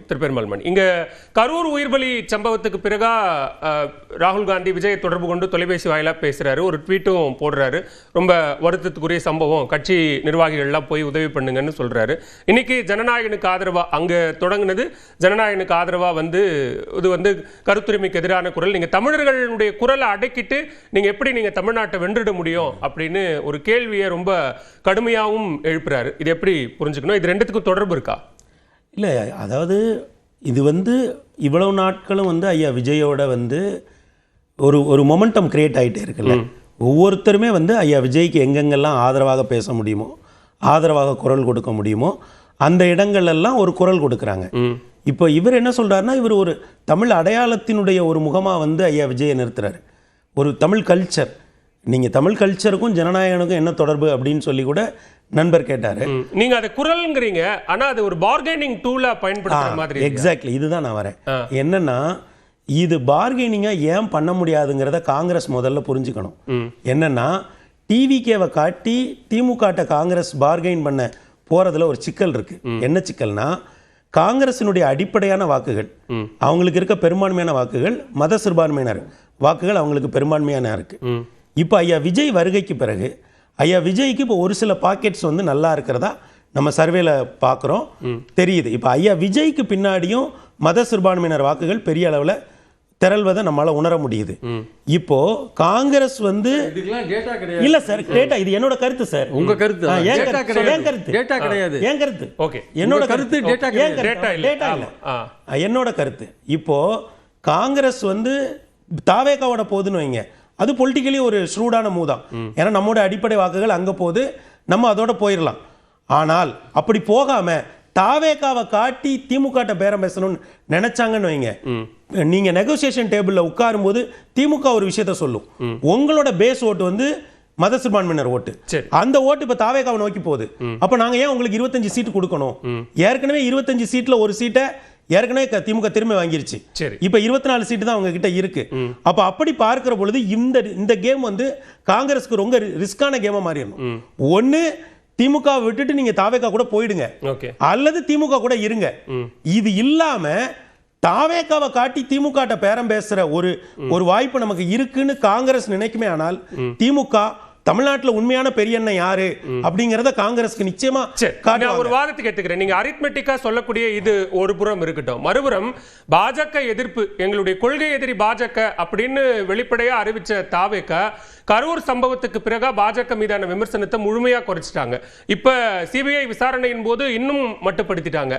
திரு பெருமாள்மணி. இங்க கரூர் உயிர்பலி சம்பவத்துக்கு பிறகா ராகுல் காந்தி விஜயை தொடர்பு கொண்டு தொலைபேசி வாயிலாக பேசுறாரு, ஒரு ட்வீட்டும் போடுறாரு. ரொம்ப வருத்தத்துக்குரிய சம்பவம், கட்சி நிர்வாகிகள்லாம் போய் உதவி பண்ணுங்கன்னு சொல்றாரு. இன்னைக்கு ஜனநாயகனுக்கு ஆதரவா அங்க தொடங்குனது, ஜனநாயகனுக்கு ஆதரவா இது கருத்துரிமைக்கு எதிரான குரல். நீங்க தமிழர்களுடைய குரலை அடக்கிட்டு நீங்க எப்படி நீங்க தமிழ்நாட்டை வென்றிட முடியும் அப்படின்னு ஒரு கேள்வியை ரொம்ப கடுமையாகவும் எழுப்புறாரு. இது எப்படி புரிஞ்சுக்கணும்? இது ரெண்டுத்துக்கும் தொடர்பு இருக்கா? இல்லை, அதாவது இது இவ்வளவு நாட்களும் ஐயா விஜயோட ஒரு மொமெண்டம் கிரியேட் ஆகிட்டே இருக்குல்ல. ஒவ்வொருத்தருமே ஐயா விஜய்க்கு எங்கெங்கெல்லாம் ஆதரவாக பேச முடியுமோ, ஆதரவாக குரல் கொடுக்க முடியுமோ அந்த இடங்கள்லாம் ஒரு குரல் கொடுக்குறாங்க. இப்போ இவர் என்ன சொல்கிறாருன்னா, இவர் ஒரு தமிழ் அடையாளத்தினுடைய ஒரு முகமாக ஐயா விஜயை நிறுத்துறாரு. ஒரு தமிழ் கல்ச்சர், நீங்கள் தமிழ் கல்ச்சருக்கும் ஜனநாயகனுக்கும் என்ன தொடர்பு அப்படின்னு சொல்லி கூட நண்பர் கேட்டார். நீங்கள் அதை குரல்ங்கிறீங்க, ஆனால் அது ஒரு பார்கெனிங் டூலாக பயன்படுத்துற மாதிரி. எக்ஸாக்ட்லி, இதுதான் நான் வரேன். என்னன்னா, இது பார்கெனிங்காக ஏன் பண்ண முடியாதுங்கிறத காங்கிரஸ் முதல்ல புரிஞ்சுக்கணும். என்னன்னா, டிவிகேவை காட்டி திமுக காங்கிரஸ் பார்கெயின் பண்ண போகிறதுல ஒரு சிக்கல் இருக்கு. என்ன சிக்கல்னா, காங்கிரசினுடைய அடிப்படையான வாக்குகள், அவங்களுக்கு இருக்க பெரும்பான்மையான வாக்குகள், மத சிறுபான்மையினர் வாக்குகள் அவங்களுக்கு பெரும்பான்மையான இருக்கு. இப்போ ஐயா விஜய் வருகைக்கு பிறகு ஐயா விஜய்க்கு இப்போ ஒரு சில பாக்கெட்ஸ் நல்லா இருக்கிறதா நம்ம சர்வேல பார்க்குறோம், தெரியுது. இப்போ ஐயா விஜய்க்கு பின்னாடியும் மத சிறுபான்மையினர் வாக்குகள் பெரிய அளவில் திரள்வதை நம்மளால உணர முடியுது. இப்போ காங்கிரஸ் இல்ல சார், டேட்டா, இது என்னோட கருத்து சார். உங்க கருத்து? டேட்டா கிடையாது, என் கருத்து. ஓகே, என்னோட கருத்து. டேட்டா இல்ல, என்னோட கருத்து. இப்போ காங்கிரஸ் தாவேகாவோட போகுதுன்னு வைங்க, அது பொலிட்டிக்கலி ஒரு ஷ்ரூடான மூவ் தான். ஏன்னா நம்மளோட அடிப்படை வாக்குகள் அங்கே போகுது, நம்ம அதோட போயிடலாம். ஆனால் அப்படி போகாம தாவேகாவை காட்டி திமுக பேரம் பேசணும்னு நினைச்சாங்கன்னு வைங்க, நீங்க நெகோசியேஷன் டேபிள்ல உட்காரும் போது திமுக ஒரு விஷயத்த சொல்லும், உங்களோட பேஸ் ஓட்டு மத சிறுபான்மையினர் ஓட்டு, அந்த ஓட்டு இப்ப தாவேகாவை நோக்கி போகுது. அப்ப நாங்க ஏன் உங்களுக்கு 25 சீட்டு கொடுக்கணும்? ஏற்கனவே 25 சீட்ல ஒரு சீட்டை ஏற்கனவே திமுக திரும்ப வாங்கிருச்சு. இப்ப 24 சீட்டு தான் அவங்க கிட்ட இருக்கு. அப்ப அப்படி பார்க்கிற பொழுது இந்த கேம் காங்கிரஸ்க்கு ரொம்ப ரிஸ்கான கேமா மாறிடணும். ஒன்னு திமுக விட்டுட்டு நீங்க தாவேகா கூட போயிடுங்க, அல்லது திமுக கூட இருங்க. இது இல்லாம தாவேகாவை காட்டி திமுக பேரம் பேசுற ஒரு வாய்ப்பு நமக்கு இருக்குன்னு காங்கிரஸ் நினைக்குமே. ஆனால் திமுக தமிழ்நாட்டில் உண்மையான பெரியண்ணன் யாரு அப்படிங்கறத காங்கிரஸ்க்கு நிச்சயமா ஒரு வாதத்துக்கு எடுத்துக்கிறேன். நீங்க அரித்மெட்டிக்கா சொல்லக்கூடிய இது ஒரு புறம் இருக்கட்டும், மறுபுறம் பாஜக எதிர்ப்பு, எங்களுடைய கொள்கை எதிரி பாஜக அப்படின்னு வெளிப்படையா அறிவிச்ச தாவேகா கரூர் சம்பவத்துக்கு பிறகு பாஜக மீதான விமர்சனத்தை முழுமையா குறைச்சிட்டாங்க. இப்ப சிபிஐ விசாரணையின் போது இன்னும் மட்டுப்படுத்திட்டாங்க.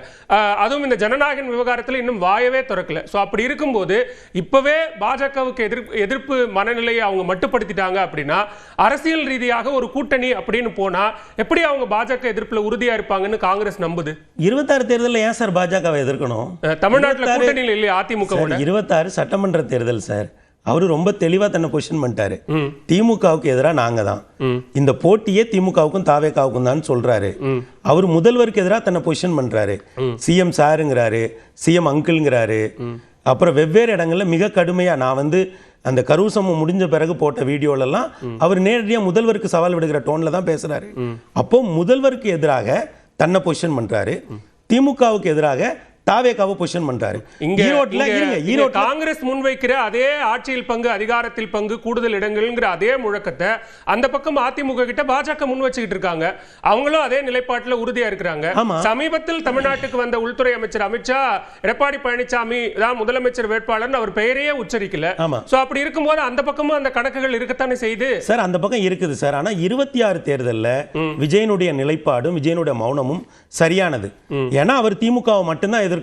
அதுவும் இந்த ஜனநாயகன் விவகாரத்தில் இன்னும் வாயவே திறக்கல. சோ அப்படி இருக்கும்போது இப்பவே பாஜகவுக்கு எதிர்ப்பு மனநிலையை அவங்க மட்டுப்படுத்திட்டாங்க அப்படின்னா, அரசியல் ரீதியாக ஒரு கூட்டணி அப்படின்னு போனா எப்படி அவங்க பாஜக எதிர்ப்புல உறுதியா இருப்பாங்கன்னு காங்கிரஸ் நம்புது. 26 தேர்தலில் ஏன் சார் பாஜகவை எதிர்க்கணும்? தமிழ்நாட்டில் கூட்டணியில் இல்லையா அதிமுக? 26 சட்டமன்ற தேர்தல் சார், அவரு ரொம்ப தெளிவா தன்னை பொசிஷன் பண்ணிட்டாரு. திமுகவுக்கு எதிராக நாங்க தான், இந்த போட்டியே திமுகவுக்கும் தாவேகாவுக்கும் தான் சொல்றாரு. அவர் முதல்வருக்கு எதிராக தன்னை பொசிஷன் பண்றாரு. சிஎம் சாருங்கிறாரு, சிஎம் அங்கிள்ங்கிறாரு. அப்புறம் வெவ்வேறு இடங்கள்ல மிக கடுமையா, நான் அந்த கரூர் சம்பவம் முடிஞ்ச பிறகு போட்ட வீடியோலெல்லாம் அவர் நேரடியாக முதல்வருக்கு சவால் விடுகிற டோன்ல தான் பேசுறாரு. அப்போ முதல்வருக்கு எதிராக தன்னை பொசிஷன் பண்றாரு, திமுகவுக்கு எதிராக தாவேகாவை பொசிஷன் பண்றாரு. ஈரோட்ல காங்கிரஸ் முன்வைக்கிற அதே ஆட்சியில் பங்கு, அதிகாரத்தில் பங்கு, கூடுதல் இடங்கள்ங்கிற அதே முழக்கத்தை அந்த பக்கம் அதிமுக கிட்ட பாஜக முன் வச்சுக்கிட்டு இருக்காங்க. அவங்களும் அதே நிலைப்பாட்டில் உறுதியா இருக்கிறாங்க. சமீபத்தில் தமிழ்நாட்டுக்கு வந்த உள்துறை அமைச்சர் அமித்ஷா எடப்பாடி பழனிசாமி தான் முதலமைச்சர் வேட்பாளர் அவர் பெயரையே உச்சரிக்கல. சோ அப்படி இருக்கும்போது அந்த பக்கமும் அந்த கணக்குகள் இருக்கத்தானே செய்து சார். அந்த பக்கம் இருக்குது சார். ஆனா 26 தேர்தலில் விஜயனுடைய நிலைப்பாடும் விஜயனுடைய மௌனமும் சரியானது. ஏன்னா அவர் திமுகவை மட்டும்தான் எதிர்க்கணும்.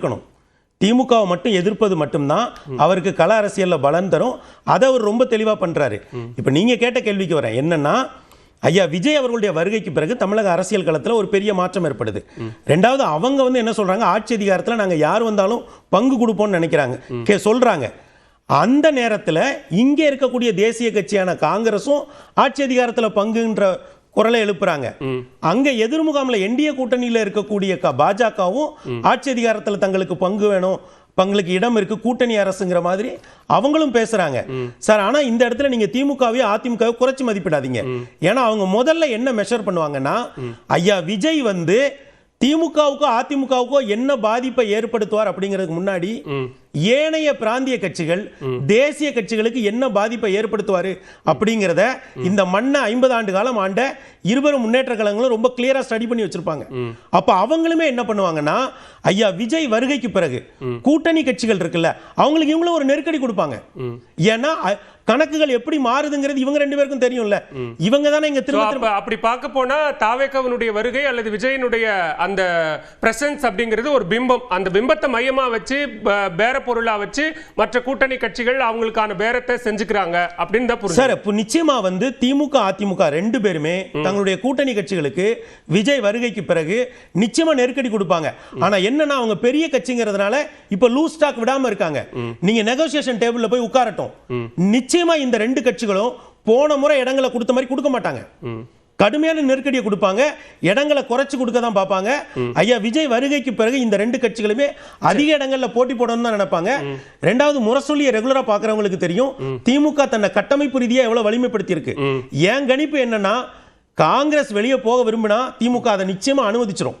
திமுகவை மட்டும் எதிர்ப்பது மட்டும்தான் அவருக்கு கள அரசியல்ல பலன் தரும். அதை அவர் ரொம்ப தெளிவா பண்றாரு. இப்ப நீங்க கேட்ட கேள்விக்கு வரேன். என்னன்னா, ஐயா விஜய் அவர்களுடைய வருகைக்கு பிறகு தமிழக அரசியல் களத்தில் ஒரு பெரிய மாற்றம் ஏற்படுது. ரெண்டாவது, அவங்க என்ன சொல்றாங்க, ஆட்சி அதிகாரத்தில் நாங்க யார் வந்தாலும் பங்கு கொடுப்போம்னு நினைக்கிறாங்க, சொல்றாங்க. அந்த நேரத்தில் இங்கே இருக்கக்கூடிய தேசிய கட்சியான காங்கிரஸும் ஆட்சி அதிகாரத்தில் பங்குன்ற குரலை எழுப்புறாங்க. அங்க எதிர்முகாமில் என்டிஏ கூட்டணியில் இருக்கக்கூடிய பாஜகவும் ஆட்சி அதிகாரத்தில் தங்களுக்கு பங்கு வேணும், பங்களுக்கு இடம் இருக்கு, கூட்டணி அரசுங்கிற மாதிரி அவங்களும் பேசுறாங்க சார். ஆனா இந்த இடத்துல நீங்க திமுகவையும் அதிமுகவை குறைச்சி மதிப்பிடாதீங்க. ஏன்னா அவங்க முதல்ல என்ன மெஷர் பண்ணுவாங்கன்னா, ஐயா விஜய் திமுகவுக்கோ அதிமுகவுக்கோ என்ன பாதிப்பை ஏற்படுத்துவார் அப்படிங்கிறதுக்கு முன்னாடி ஏனைய பிராந்திய கட்சிகள் தேசிய கட்சிகளுக்கு என்ன பாதிப்பை ஏற்படுத்துவார் அப்படிங்கிறத இந்த மண்ணை 50 ஆண்டு காலம் ஆண்ட இருவரும் முன்னேற்ற கழகங்களும் ரொம்ப கிளியரா ஸ்டடி பண்ணி வச்சிருப்பாங்க. அப்ப அவங்களுமே என்ன பண்ணுவாங்கன்னா, ஐயா விஜய் வருகைக்கு பிறகு கூட்டணி கட்சிகள் இருக்குல்ல, அவங்களுக்கு இவங்களும் ஒரு நெருக்கடி கொடுப்பாங்க. ஏன்னா கணக்குகள் எப்படி மாறுதுங்கிறது இவங்க ரெண்டு பேருக்கும் தெரியும்ல. இவங்க தானே இங்க திரும்ப அப்படி பார்க்க போனா தாவேகாவினுடைய வருகை அல்லது விஜயனுடைய அந்த பிரசன்ஸ் அப்படிங்கிறது ஒரு பிம்பம். அந்த பிம்பத்தை மையமா வச்சு பேர பொருளா வச்சு மற்ற கூட்டணி கட்சிகள் அவங்களுக்கான பேரத்தை செஞ்சுக்கிறாங்க அப்படின்னு தான் புரியுது சார். இப்போ நிச்சயமா வந்து திமுக அதிமுக ரெண்டு பேருமே தங்களுடைய கூட்டணி கட்சிகளுக்கு விஜய் வருகைக்கு பிறகு நிச்சயமா நெருக்கடி கொடுப்பாங்க. ஆனா என்னன்னா அவங்க பெரிய கட்சிங்கிறதுனால இப்ப லூஸ் ஸ்டாக் விடாம இருக்காங்க. நீங்க நெகோசியேஷன் டேபிள்ல போய் உட்காரட்டும், நிச்சயமா இந்த ரெண்டு கட்சிகளும் போன முறை இடங்களை கொடுத்த மாதிரி கொடுக்க மாட்டாங்க. கடுமையான நெருக்கடியை கொடுப்பாங்க, இடங்களை குறைச்சு கொடுக்க தான் பார்ப்பாங்க. ஐயா விஜய் வருகைக்கு பிறகு இந்த ரெண்டு கட்சிகளுமே அதிக இடங்கள்ல போட்டி போடணும்னு தான் நினைப்பாங்க. ரெண்டாவது முரசொலியை ரெகுலரா பார்க்கறவங்களுக்கு தெரியும் திமுக தன்னை கட்டமைப்பு ரீதியா எவ்வளவு வலிமைப்படுத்தி இருக்கு. என் கணிப்பு என்னன்னா, காங்கிரஸ் வெளியே போக விரும்பினா திமுக அதை நிச்சயமா அனுமதிச்சிரும்.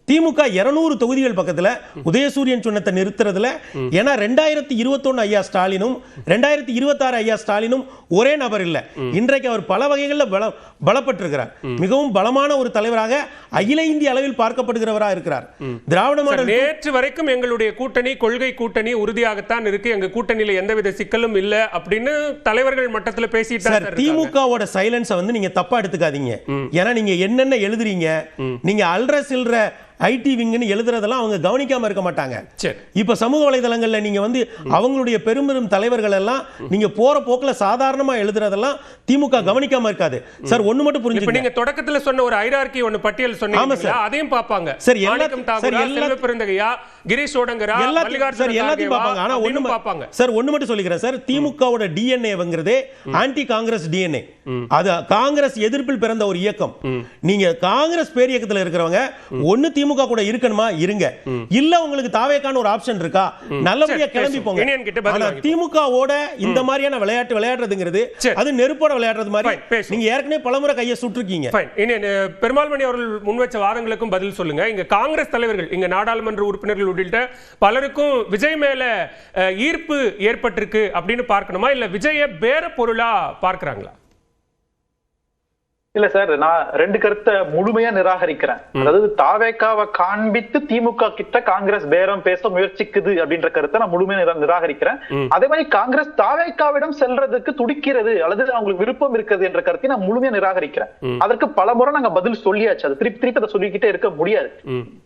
திமுக 200 தொகுதிகள் பக்கத்துல உதயசூரியன் சின்னத்தை நிறுத்துறதுல, ஏன்னா 2021 ஐயா ஸ்டாலினும் 2026 ஐயா ஸ்டாலினும் ஒரே நபர் இல்ல. இன்றைக்கு அவர் பல வகைகளில் பலப்பட்டிருக்கிறார். மிகவும் பலமான ஒரு தலைவராக அகில இந்திய அளவில் பார்க்கப்படுகிறவராக இருக்கிறார். திராவிட மாடல் நேற்று வரைக்கும் எங்களுடைய கூட்டணி கொள்கை கூட்டணி உறுதியாகத்தான் இருக்கு, எங்க கூட்டணியில எந்தவித சிக்கலும் இல்ல அப்படின்னு தலைவர்கள் மட்டத்தில் பேசிட்டாங்க. திமுகவோட சைலன்ஸை வந்து நீங்க தப்பா எடுத்துக்காதீங்க. ஏன்னா நீங்க என்னென்ன எழுதுறீங்க, நீங்க அல்ற சில்ற ஐடி விங்னு எழுதுறதெல்லாம் அவங்க கவனிக்காம இருக்க மாட்டாங்க. இப்ப சமூக வலைதளங்கள்ல நீங்க வந்து அவங்களுடைய பெரும் தலைவர்கள் எல்லாம் நீங்க போற போக்குல சாதாரணமா எழுதுறதெல்லாம் திமுக கவனிக்காம இருக்காது சார். ஒண்ணு மட்டும் புரிஞ்சுக்கங்க, நீங்க தொடக்கத்துல சொன்ன ஒரு ஹைரார்கி ஒன்னு பட்டியல் சொன்னீங்க, அதையும் பாப்பாங்க சார். எல்லாத்தையும் பெருந்தகையா கிரீஷ் ஓடங்கரா எல்லாத்தையும் பாப்பாங்க. ஆனா ஒண்ணு பாப்பாங்க சார், ஒண்ணு மட்டும் சொல்லிக்கிறேன் சார். திமுகவோட டிஎன்ஏங்கிறதே ஆன்டி காங்கிரஸ் டிஎன்ஏ. அது காங்கிரஸ் எதிர்ப்பில் பிறந்த ஒரு இயக்கம். நீங்க காங்கிரஸ் பேரியக்கத்துல இருக்கிறவங்க ஒண்ணு திமுக கூட இருக்கணுமா இருங்க, இல்ல உங்களுக்கு தாவேக்கான ஒரு ஆப்ஷன் இருக்கா நல்லபடியா கிளம்பி போங்க. ஆனா திமுகவோட இந்த மாதிரியான விளையாட்டு விளையாடுறதுங்கிறது அது நெருப்போட விளையாடுறது மாதிரி. நீங்க ஏற்கனவே பலமுறை கையை சுட்டுருக்கீங்க. பெருமாள்மணி அவர்கள் முன்வச்ச வாதங்களுக்கும் பதில் சொல்லுங்க. இங்க காங்கிரஸ் தலைவர்கள், இங்க நாடாளுமன்ற உறுப்பினர்கள் உள்ளிட்ட பலருக்கும் விஜய் மேல ஈர்ப்பு ஏற்பட்டிருக்கு அப்படின்னு பார்க்கணுமா, இல்ல விஜய பேர பொருளா பார்க்கறாங்களா? இல்ல சார், நான் ரெண்டு கருத்தை முழுமையா நிராகரிக்கிறேன். அதாவது தாவேக்காவை காண்பித்து திமுக கிட்ட காங்கிரஸ் பேரம் பேச முயற்சிக்குது அப்படின்ற கருத்தை நான் முழுமையா நிராகரிக்கிறேன். அதே மாதிரி காங்கிரஸ் தாவேக்காவிடம் செல்றதுக்கு துடிக்கிறது அல்லது அவங்களுக்கு விருப்பம் இருக்குது என்ற கருத்தை நான் முழுமையா நிராகரிக்கிறேன். அதற்கு பல முறை நாங்க பதில் சொல்லியாச்சு, அது திருப்பி அதை சொல்லிக்கிட்டே இருக்க முடியாது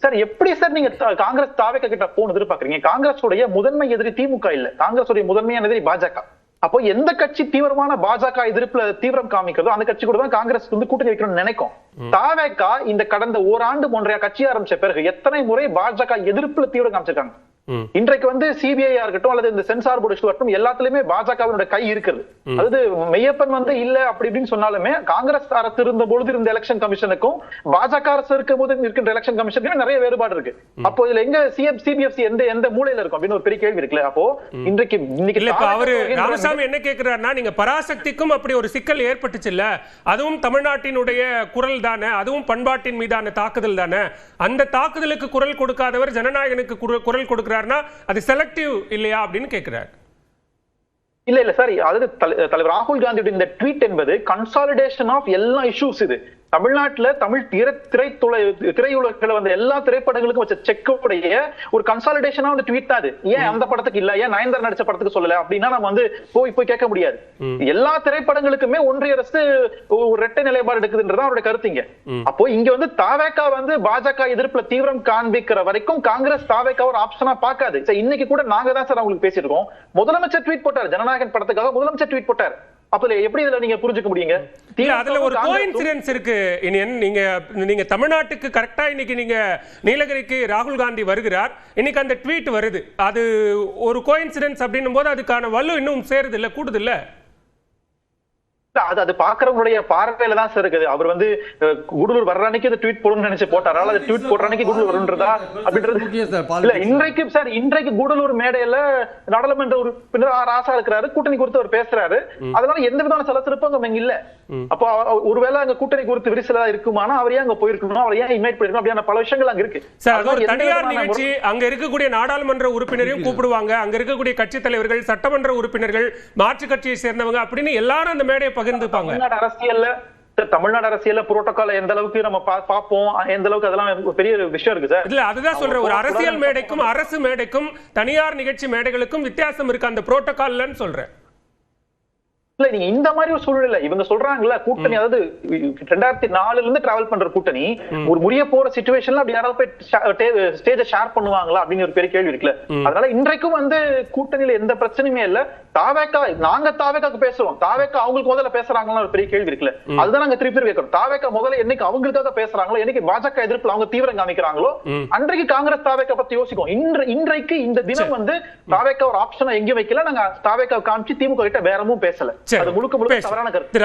சார். எப்படி சார் நீங்க காங்கிரஸ் தாவேக்கா கிட்ட போன் எதிர்பார்க்கறீங்க? காங்கிரஸ் உடைய முதன்மை எதிரி திமுக இல்ல, காங்கிரஸ் உடைய முதன்மையான எதிரி பாஜக. அப்போ எந்த கட்சி தீவிரமான பாஜக எதிர்ப்புல தீவிரம் காமிக்கிறதோ அந்த கட்சி கூட தான் காங்கிரஸ் வந்து கூட்டணி வைக்கணும்னு நினைக்கும். தாவேக்கா இந்த கடந்த ஓராண்டு ஒன்றைய கட்சி ஆரம்பிச்ச பிறகு எத்தனை முறை பாஜக எதிர்ப்புல தீவிரம் காமிச்சிருக்காங்க. இன்றைக்கு வந்து சிபிஐயா இருக்கட்டும் அல்லது இந்த சென்சார் போர்டு இருக்கட்டும் எல்லாத்துலயுமே பாஜகவினுடைய கை இருக்குது. அதாவது மெய்யப்பன் வந்து இல்ல அப்படி இப்படின்னு சொன்னாலுமே காங்கிரஸ் அரசு இருந்த பொழுது இருந்த எலெக்ஷன் கமிஷனுக்கும் பாஜக அரசு இருக்கும் போது இருக்கின்ற எலெக்ஷன் கமிஷனுக்கும் நிறைய வேறுபாடு இருக்கு. அப்போ இதுல எங்க சிபிஎஃப்சி எந்த மூலையில இருக்கும் அப்படின்னு ஒரு பெரிய கேள்வி இருக்குல்ல. அப்போ இன்னைக்கு அவரு ராமசாமி என்ன கேட்கிறாருன்னா, நீங்க பராசக்திக்கும் அப்படி ஒரு சிக்கல் ஏற்பட்டுச்சு இல்ல, அதுவும் தமிழ்நாட்டினுடைய குரல் தானே, அதுவும் பண்பாட்டின் மீதான தாக்குதல் தானே, அந்த தாக்குதலுக்கு குரல் கொடுக்காதவர் ஜனநாயகனுக்கு குரல் கொடுக்கிறார், அது செலக்டிவ் இல்லையா அப்படின்னு கேட்கிறார். இல்ல சார், அதாவது தலைவர் ராகுல் காந்தியோட இந்த ட்வீட் என்பது கன்சாலிடேஷன் ஆஃப் எல்லா இஷ்யூஸ். இது தமிழ்நாட்டுல தமிழ் திரையுலகில் வந்த எல்லா திரைப்படங்களுக்கும் வச்ச செக்குடைய ஒரு கன்சாலிடேஷனா வந்து ட்வீட் தான் அது. ஏன் அந்த படத்துக்கு இல்ல, ஏன் நயன்தாரா நடிச்ச படத்துக்கு சொல்லல அப்படின்னா நம்ம வந்து போய் கேட்க முடியாது. எல்லா திரைப்படங்களுக்குமே ஒன்றிய அரசு ஒரு இரட்டை நிலைப்பாடு எடுக்குதுன்றதான் அவருடைய கருத்துங்க. அப்போ இங்க வந்து தாவேக்கா வந்து பாஜக எதிர்ப்புல தீவிரம் காண்பிக்கிற வரைக்கும் காங்கிரஸ் தாவேக்கா ஒரு ஆப்ஷனா பார்க்காது. இன்னைக்கு கூட நாங்க தான் சார் அவங்களுக்கு பேசிருக்கோம். முதலமைச்சர் ட்வீட் போட்டார், ஜனநாயகன் படத்துக்காக முதலமைச்சர் ட்வீட் போட்டார். அப்ப எப்படி இதுல நீங்க புரிஞ்சுக்க முடியுங்க? அதுல ஒரு கோஇன்சிடென்ஸ் இருக்கு. நீங்க தமிழ்நாட்டுக்கு கரெக்டா இன்னைக்கு நீங்க நீலகிரிக்கு ராகுல் காந்தி வருகிறார், இன்னைக்கு அந்த ட்வீட் வருது, அது ஒரு கோஇன்சிடென்ஸ் அப்படின்னும் போது அதுக்கான வலு இன்னும் சேருது இல்ல, கூடுது இல்ல? அது பாக்குறவங்களுடைய பார்வையில தான் சார் இருக்குது. அவர் வந்து கூடலூர் வர்ற அன்னைக்கு அந்த ட்வீட் போடணும்னு நினைச்சு போட்டாரா, அது ட்வீட் போடுற அன்னைக்கு கூடலூர் வருன்றதா அப்படின்றது இல்ல. இன்றைக்கு சார், இன்றைக்கு கூடலூர் மேடையில நாடாளுமன்ற உறுப்பினர் ராசா இருக்கிறாரு, கூட்டணி குறித்து அவர் பேசுறாரு. அதனால எந்த விதமான சலசலப்பும் அங்க இல்ல. அப்போ ஒருவேளை அங்க கூட்டணி குறித்து விரிசலா இருக்குமானா அவர் ஏன் அங்க போயிருக்கணும், அவர் ஏன் இன்வைட் பண்ணிருக்கணும், அப்படியான பல விஷயங்கள் அங்க இருக்கு. தனியார் நிகழ்ச்சி, அங்க இருக்கக்கூடிய நாடாளுமன்ற உறுப்பினரையும் கூப்பிடுவாங்க, அங்க இருக்கக்கூடிய கட்சி தலைவர்கள், சட்டமன்ற உறுப்பினர்கள், மாற்று கட்சியை சேர்ந்தவங்க அப்படின்னு எல்லாரும் அந்த மேடையை பகிர்ந்துப்பாங்க. தமிழ்நாடு அரசியல்ல புரோட்டோகால் எந்த அளவுக்கு நம்ம பார்ப்போம், எந்த அளவுக்கு அதெல்லாம் பெரிய விஷயம் இருக்கு சார். இல்ல, அதுதான் சொல்றேன், ஒரு அரசியல் மேடைக்கும் அரசு மேடைக்கும் தனியார் நிகழ்ச்சி மேடைகளுக்கும் வித்தியாசம் இருக்கு அந்த புரோட்டோகால்ல சொல்றேன். இல்ல, நீங்க இந்த மாதிரி ஒரு சூழ்நிலை இவங்க சொல்றாங்கல்ல, கூட்டணி அதாவது 2004 இருந்து டிராவல் பண்ற கூட்டணி ஒரு முடிய போற சிச்சுவேஷன்ல அப்படி யாராவது போய் ஸ்டேஜை ஷேர் பண்ணுவாங்களா அப்படின்னு ஒரு பெரிய கேள்வி இருக்குல்ல. அதனால இன்றைக்கும் வந்து கூட்டணியில எந்த பிரச்சனையுமே இல்ல. தாவேக்கா, நாங்க தாவேக்காக்கு பேசுறோம், தாவேக்கா அவங்களுக்கு முதல்ல பேசுறாங்களா ஒரு பெரிய கேள்வி இருக்குல்ல. அதுதான் நாங்க திருப்பி கேட்கிறோம். தாவேக்கா முதல்ல என்னைக்கு அவங்களுக்காக பேசுறாங்களோ, என்னைக்கு பாஜக எதிர்ப்புல அவங்க தீவிரம் காமிக்கிறாங்களோ, அன்றைக்கு காங்கிரஸ் தாவேக்கா பத்தி யோசிக்கும். இன்றைக்கு இந்த தினம் வந்து தாவேக்கா ஒரு ஆப்ஷனா எங்கேயும் வைக்கல. நாங்க தாவேக்கா காமிச்சு திமுக கிட்ட வேறமும் பேசல. அது முழுக்க முழுக்க தவறான கருத்து.